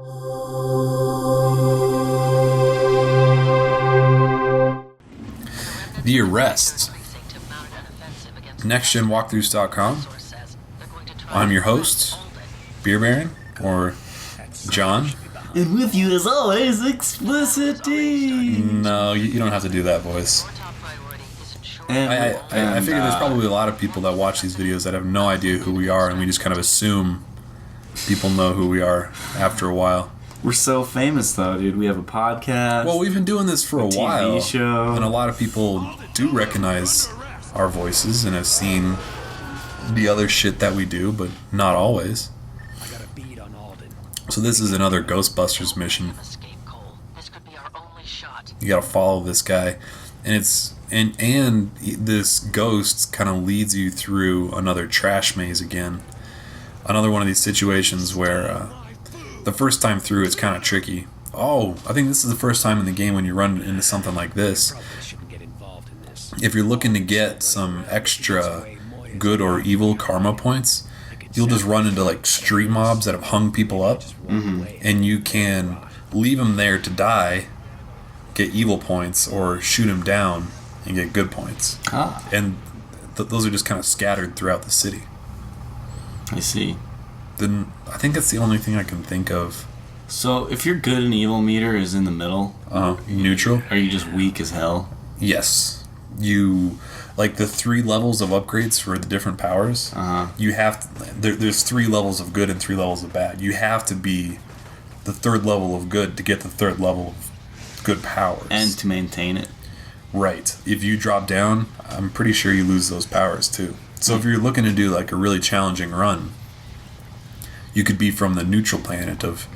The Arrest. NextGenWalkthroughs.com. I'm your host, Beer Baron, or John. And with you, as always, Explicity. No, you don't have to do that voice. I figure there's probably a lot of people that watch these videos that have no idea who we are, and we just kind of assume people know who we are after a while. We're so famous, though, dude. We have a podcast. Well, we've been doing this for a while. TV show. And a lot of people do recognize our voices and have seen the other shit that we do, but not always. So this is another Ghostbusters mission. You gotta follow this guy. And this ghost kind of leads you through another trash maze again. Another one of these situations where the first time through it's kind of tricky. Oh, I think this is the first time in the game when you run into something like this. If you're looking to get some extra good or evil karma points, you'll just run into like street mobs that have hung people up, and you can leave them there to die, get evil points, or shoot them down and get good points. And those are just kind of scattered throughout the city. I see. Then I think that's the only thing I can think of. So if your good and evil meter is in the middle, neutral, are you just weak as hell? Yes. You like the 3 levels of upgrades for the different powers. You have to, there's 3 levels of good and 3 levels of bad. You have to be the 3rd level of good to get the 3rd level of good powers and to maintain it. Right. If you drop down, I'm pretty sure you lose those powers too. So if you're looking to do like a really challenging run, you could be from the neutral planet of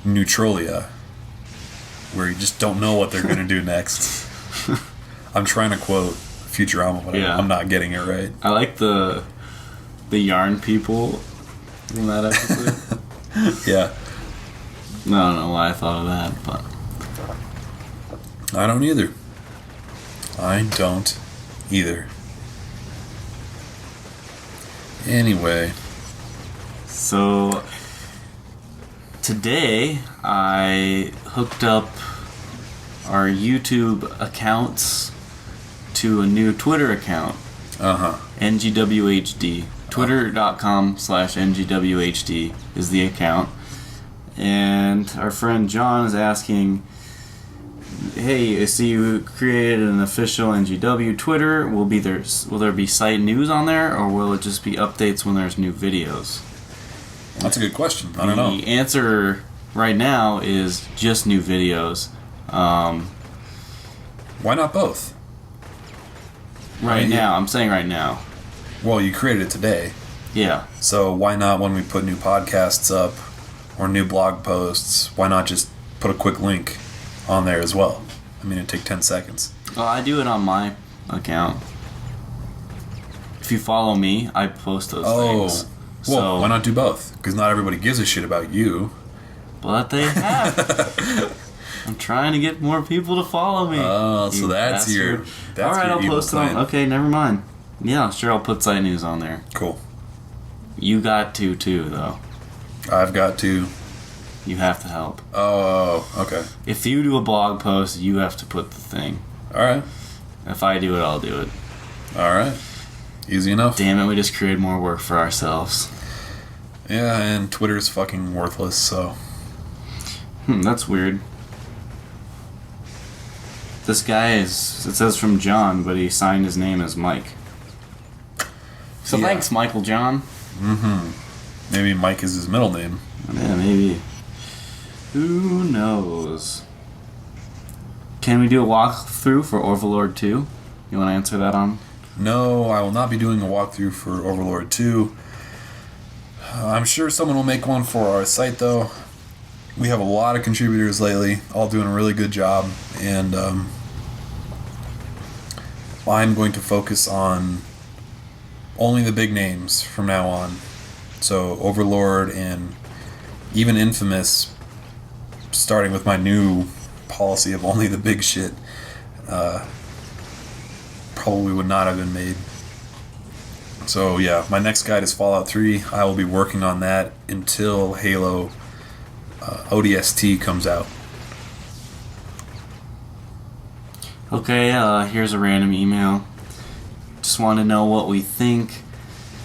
Neutralia, where you just don't know what they're going to do next. I'm trying to quote Futurama, but I'm not getting it right. I like the yarn people in that episode. Yeah. I don't know why I thought of that, but I don't either. Anyway. So today I hooked up our YouTube accounts to a new Twitter account. NGWHD. Twitter.com/NGWHD is the account. And our friend John is asking, hey, I see you created an official NGW Twitter. Will there be site news on there, or will it just be updates when there's new videos? That's a good question. I don't know. The answer right now is just new videos. Why not both? Right now. I'm saying right now. Well, you created it today. Yeah. So why not when we put new podcasts up or new blog posts, why not just put a quick link on there as well? I mean, it'd take 10 seconds. Well, I do it on my account. If you follow me, I post those things. Well, why not do both? Because not everybody gives a shit about you. But they have. I'm trying to get more people to follow me. Oh, so that's your... Alright, I'll post it on... Okay, never mind. Yeah, sure, I'll put site news on there. Cool. You got to, too, though. I've got to... You have to help. Oh, okay. If you do a blog post, you have to put the thing. Alright. If I do it, I'll do it. Alright. Easy enough. Damn it, we just created more work for ourselves. Yeah, and Twitter's fucking worthless, so... That's weird. This guy it says from John, but he signed his name as Mike. So thanks, Michael John. Maybe Mike is his middle name. Yeah, maybe. Who knows? Can we do a walkthrough for Overlord 2? You want to answer that on? No, I will not be doing a walkthrough for Overlord 2. I'm sure someone will make one for our site, though. We have a lot of contributors lately, all doing a really good job, and I'm going to focus on only the big names from now on. So Overlord and even inFAMOUS, starting with my new policy of only the big shit, probably would not have been made. So yeah, my next guide is Fallout 3. I will be working on that until Halo ODST comes out. Okay, here's a random email. Just want to know what we think.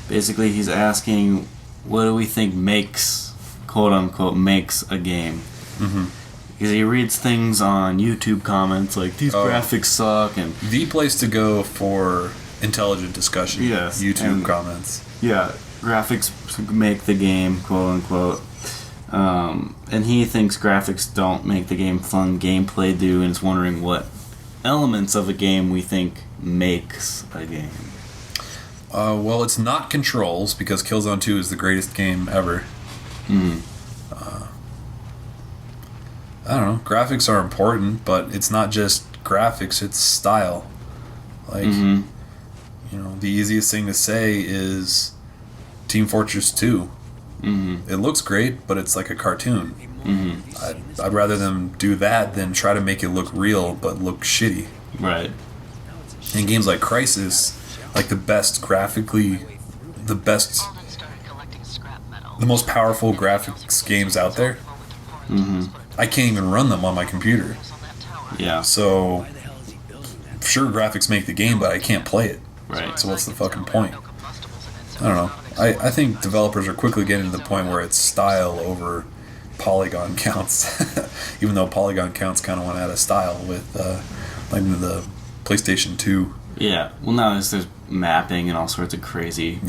Basically, he's asking, what do we think makes, quote unquote, makes a game? Mm-hmm. Because he reads things on YouTube comments like, these graphics suck, and... The place to go for intelligent discussion. Yes. YouTube comments. Yeah, graphics make the game, quote unquote. And he thinks graphics don't make the game fun, gameplay do, and is wondering what elements of a game we think makes a game. Well, it's not controls, because Killzone 2 is the greatest game ever. I don't know. Graphics are important, but it's not just graphics, it's style. Like, you know, the easiest thing to say is Team Fortress 2. It looks great, but it's like a cartoon. I'd rather them do that than try to make it look real, but look shitty. Right. In games like Crysis, like the most powerful graphics games out there, I can't even run them on my computer. Yeah. So, sure, graphics make the game, but I can't play it. Right. So what's the fucking point? I don't know. I think developers are quickly getting to the point where it's style over polygon counts. Even though polygon counts kind of went out of style with like the PlayStation 2. Yeah. Well, now there's mapping and all sorts of crazy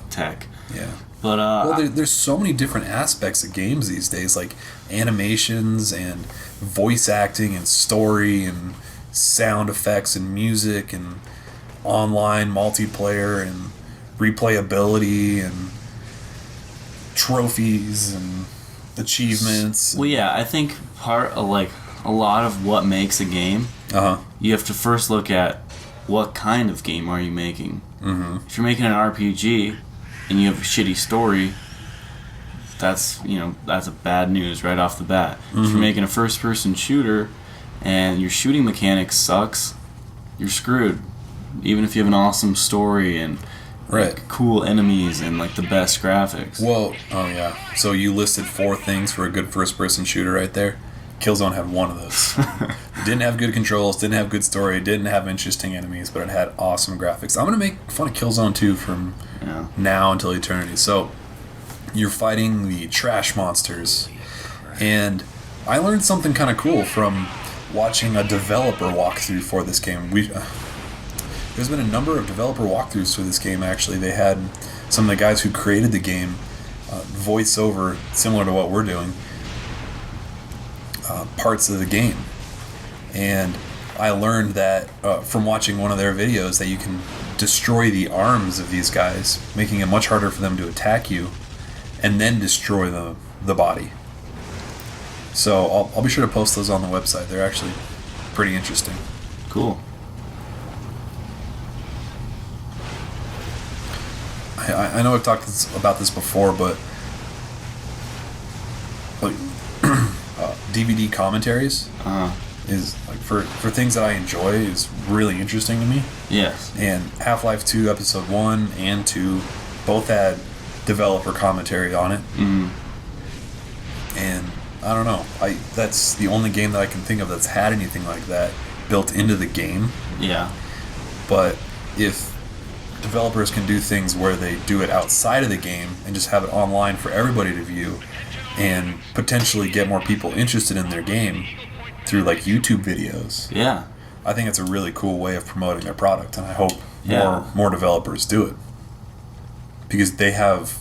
tech. Yeah. But well, there's so many different aspects of games these days, like animations and voice acting and story and sound effects and music and online multiplayer and replayability and trophies and achievements. Well, yeah, I think part of, like, a lot of what makes a game, you have to first look at what kind of game are you making. If you're making an RPG and you have a shitty story, that's a bad news right off the bat. If you're making a first-person shooter and your shooting mechanics sucks, you're screwed. Even if you have an awesome story and like, cool enemies and like the best graphics. Well, so you listed 4 things for a good first-person shooter right there. Killzone had one of those. It didn't have good controls, didn't have good story, didn't have interesting enemies, but it had awesome graphics. I'm going to make fun of Killzone 2 from now until eternity. So, you're fighting the trash monsters, and I learned something kind of cool from watching a developer walkthrough for this game. There's been a number of developer walkthroughs for this game, actually. They had some of the guys who created the game voice over, similar to what we're doing, parts of the game. And I learned that from watching one of their videos that you can destroy the arms of these guys, making it much harder for them to attack you, and then destroy the body. So I'll be sure to post those on the website. They're actually pretty interesting. Cool. I know I've talked about this before, but like DVD commentaries is like for things that I enjoy is really interesting to me. Yes. And Half-Life 2 Episode 1 and 2 both had developer commentary on it. And I don't know. That's the only game that I can think of that's had anything like that built into the game. Yeah. But if developers can do things where they do it outside of the game and just have it online for everybody to view and potentially get more people interested in their game through like YouTube videos. Yeah. I think it's a really cool way of promoting their product, and I hope Yeah. more developers do it. Because they have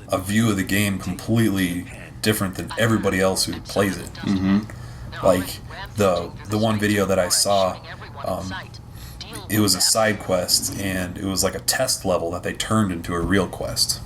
a view of the game completely different than everybody else who plays it. Mm-hmm. Like the one video that I saw, it was a side quest, and it was like a test level that they turned into a real quest.